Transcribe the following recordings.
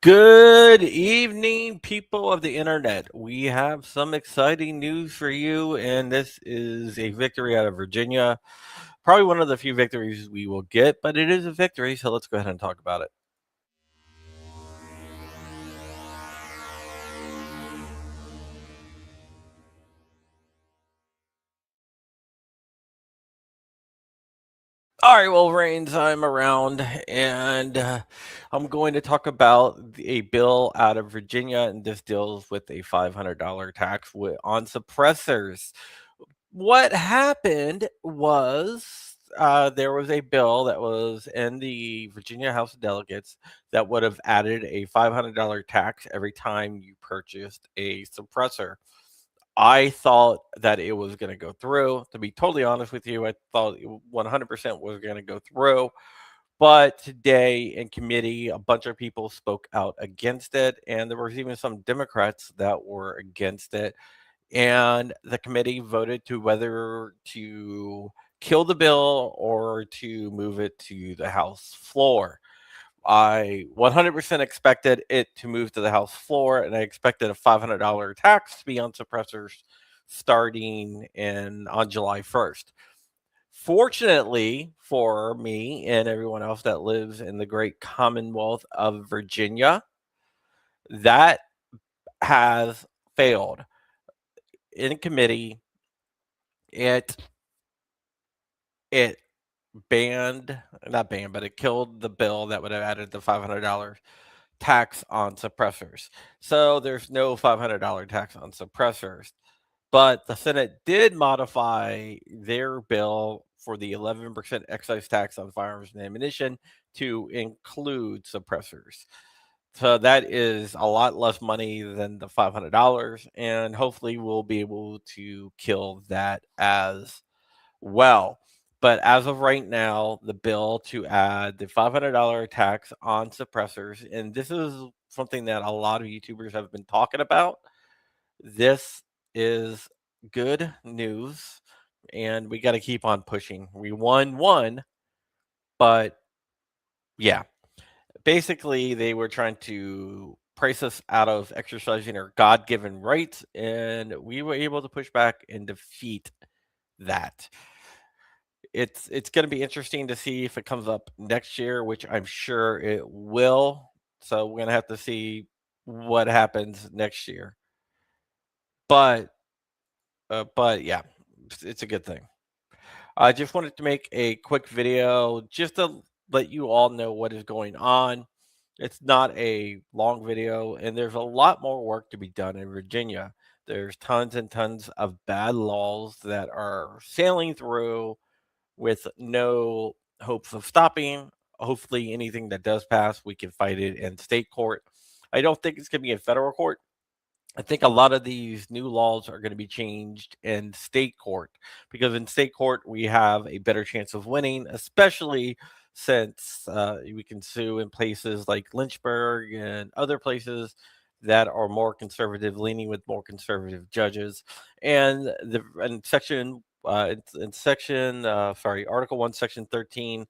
Good evening, people of the internet. We have some exciting news for you, and this is a victory out of Virginia. Probably one of the few victories we will get, but it is a victory, so let's go ahead and talk about it. All right, well, Rains, I'm around, and I'm going to talk about a bill out of Virginia, and this deals with a $500 tax on suppressors. What happened was there was a bill that was in the Virginia House of Delegates that would have added a $500 tax every time you purchased a suppressor. I thought that it was going to go through. To be totally honest with you, I thought it 100% was going to go through. But today in committee, a bunch of people spoke out against it, and there was even some Democrats that were against it, and the committee voted to whether to kill the bill or to move it to the House floor. I 100% expected it to move to the House floor, and I expected a $500 tax to be on suppressors starting in on July 1st. Fortunately for me and everyone else that lives in the great Commonwealth of Virginia, that has failed in committee. It it banned, not banned, but it killed the bill that would have added the $500 tax on suppressors. So there's no $500 tax on suppressors. But the Senate did modify their bill for the 11% excise tax on firearms and ammunition to include suppressors. So that is a lot less money than the $500, and hopefully we'll be able to kill that as well. But as of right now, the bill to add the $500 tax on suppressors, and this is something that a lot of YouTubers have been talking about. This is good news, and we got to keep on pushing. We won one, but yeah, basically they were trying to price us out of exercising our God-given rights, and we were able to push back and defeat that. It's going to be interesting to see if it comes up next year, which I'm sure it will. So we're going to have to see what happens next year. But yeah, it's a good thing. I just wanted to make a quick video just to let you all know what is going on. It's not a long video, and there's a lot more work to be done in Virginia. There's tons and tons of bad laws that are sailing through with no hopes of stopping. Hopefully, anything that does pass, we can fight it in state court. I don't think it's going to be in federal court. I think a lot of these new laws are going to be changed in state court because in state court we have a better chance of winning, especially since we can sue in places like Lynchburg and other places that are more conservative, leaning with more conservative judges. And the in section in section sorry Article 1, Section 13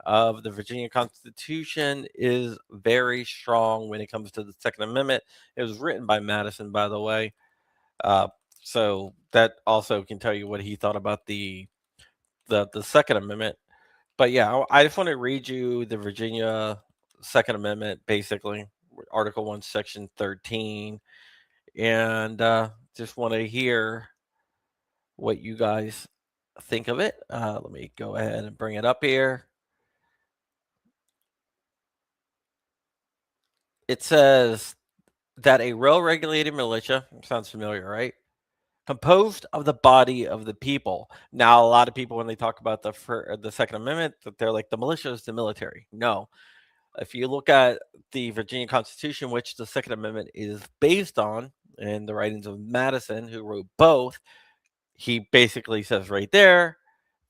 of the Virginia Constitution is very strong when it comes to the Second Amendment. It was written by Madison, by the way. Uh, so that also can tell you what he thought about the Second Amendment. But yeah, I just want to read you the Virginia Second Amendment, basically Article 1, Section 13, and just want to hear what you guys think of it. Let me go ahead and bring it up here. It says that a well-regulated militia sounds familiar, right? Composed of the body of the people. Now, a lot of people, when they talk about the Second Amendment, that they're like the militia is the military. No, if you look at the Virginia Constitution, which the Second Amendment is based on, and the writings of Madison, who wrote both, he basically says right there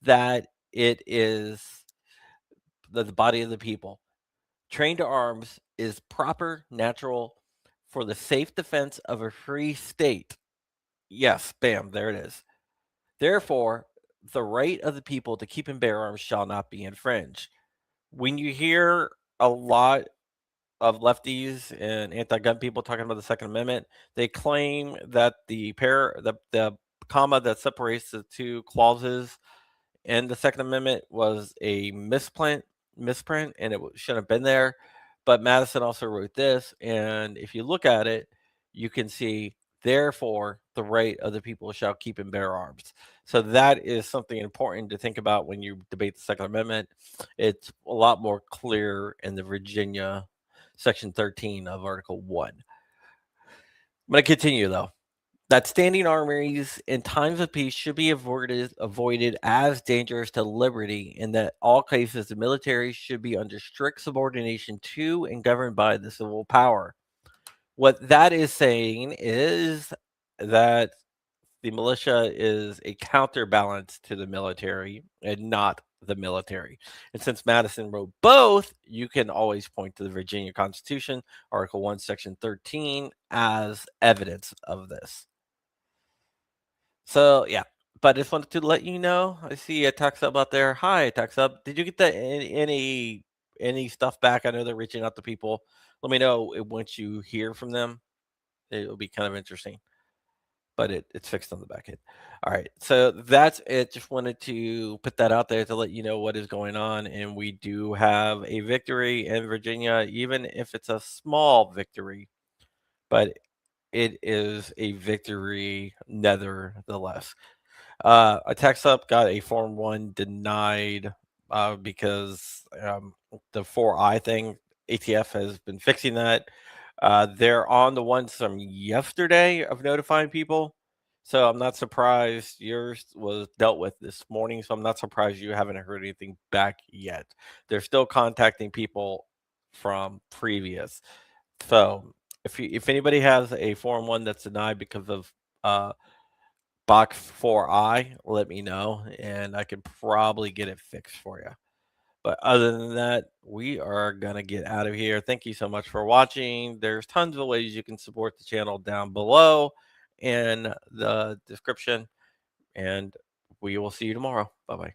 that it is the body of the people. Trained to arms is proper, natural, for the safe defense of a free state. Yes, bam, there it is. Therefore, the right of the people to keep and bear arms shall not be infringed. When you hear a lot of lefties and anti-gun people talking about the Second Amendment. They claim that the comma that separates the two clauses in the Second Amendment was a misprint, and shouldn't have been there. But Madison also wrote this, and if you look at it, you can see, therefore, the right of the people shall keep and bear arms. So that is something important to think about when you debate the Second Amendment. It's a lot more clear in the Virginia Section 13 of Article 1. I'm going to continue, though. That standing armies in times of peace should be avoided as dangerous to liberty, and that all cases the military should be under strict subordination to and governed by the civil power. What that is saying is that the militia is a counterbalance to the military and not the military. And since Madison wrote both, you can always point to the Virginia Constitution, Article 1, Section 13, as evidence of this. So yeah, but I just wanted to let you know. I see a text up out there. Hi, text up. Did you get any stuff back? I know they're reaching out to people. Let me know once you hear from them. It'll be kind of interesting, but it's fixed on the back end. All right, so that's it. Just wanted to put that out there to let you know what is going on, and we do have a victory in Virginia, even if it's a small victory, but it is a victory nevertheless. A text up got a Form 1 denied because the 4I thing, ATF has been fixing that. They're on the ones from yesterday of notifying people. So I'm not surprised yours was dealt with this morning. So I'm not surprised you haven't heard anything back yet. They're still contacting people from previous. So if anybody has a Form 1 that's denied because of box 4I, let me know, and I can probably get it fixed for you. But other than that, we are going to get out of here. Thank you so much for watching. There's tons of ways you can support the channel down below in the description, and we will see you tomorrow. Bye-bye.